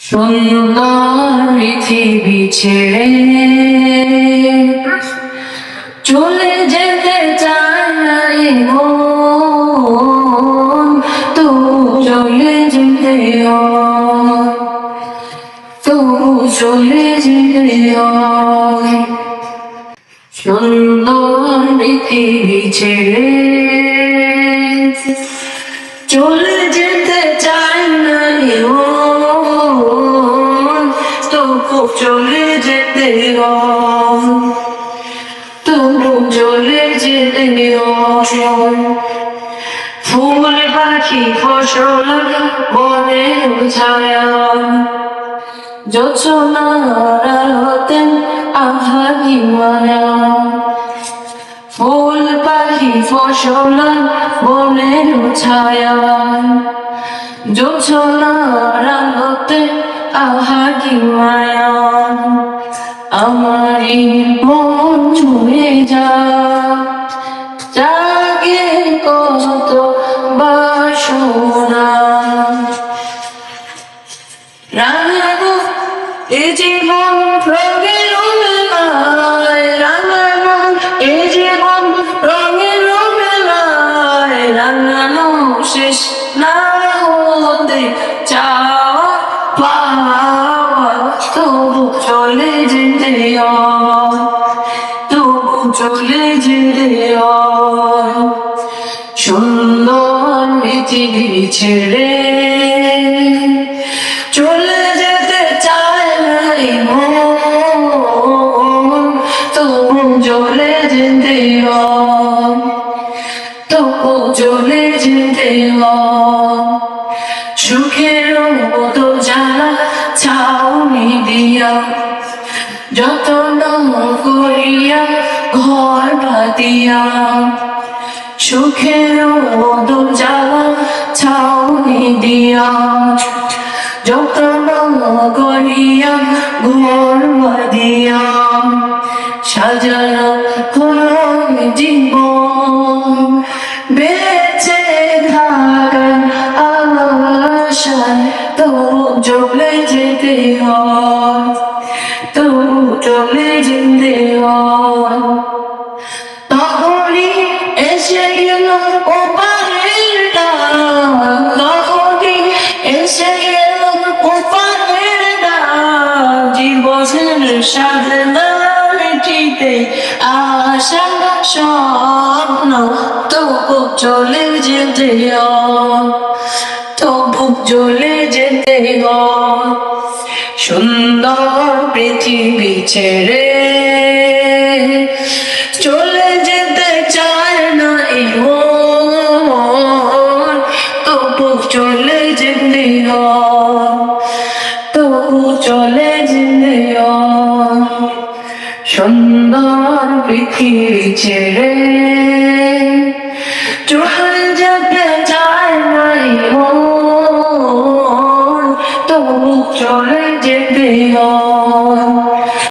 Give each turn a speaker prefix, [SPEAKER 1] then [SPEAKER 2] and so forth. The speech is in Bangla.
[SPEAKER 1] সুন্দর পৃথিবী ছেড়ে চলে যেতে চায় না এ মন, তবু চলে যেতে হয়, তবু চলে যেতে হয়। সুন্দর পৃথিবী ছেড়ে চলে যেতে চায় না এ মন, তবু চলে যেতে হয়, তবু চলে যেতে হয়। ফুল পাখি ফসল বনের ছায়া যোছনার হতেন আহারি মায়া। ফুল পাখি ফসল বনের ছায়া যোছনার হতে আহারি মায়া। আমারই মন ছুঁয়ে জাগে কত বাসনা। রাঙানো এ জীবন রঙের মেলায়, রাঙানো এ জীবন রঙের মেলায়, রাঙানো শেষ না হতে চাওয়া পাওয়া, তবু চলে যেতে হয়, তবু চলে যেতে হয়। সুন্দর পৃথিবী ছেড়ে চলে যেতে চায় না এ মন, তবু চলে যেতে হয়, তবু চলে যেতে হয়। সুখের মতো জ্বালা ছাউনি দিয়া যত্ন করিয়া ঘর পাতিয়া, সুখের মতো জ্বালা ছাউনি দিয়া যত্ন করিয়া ঘর বাঁধিয়া, সাজানো হলো জীবন বেঁচে থাকার আশায়, তবু চলে যেতে হয়, তবু চলে যেতে হয়। তখনই এসে গেল ওপারের ডাক, তখনই এসে গেল ওপারের ডাক, জীবনের সাধনা মিটিতে আশা স্বপ্ন, তবু চলে যেতে হয়, তবু চলে যেতে হয়। সুন্দর পৃথিবী ছেড়ে চলে যেতে চায় না এ মন, তবু চলে যেতে হয়, তবু চলে যেতে হয়। সুন্দর পৃথিবী ছেড়ে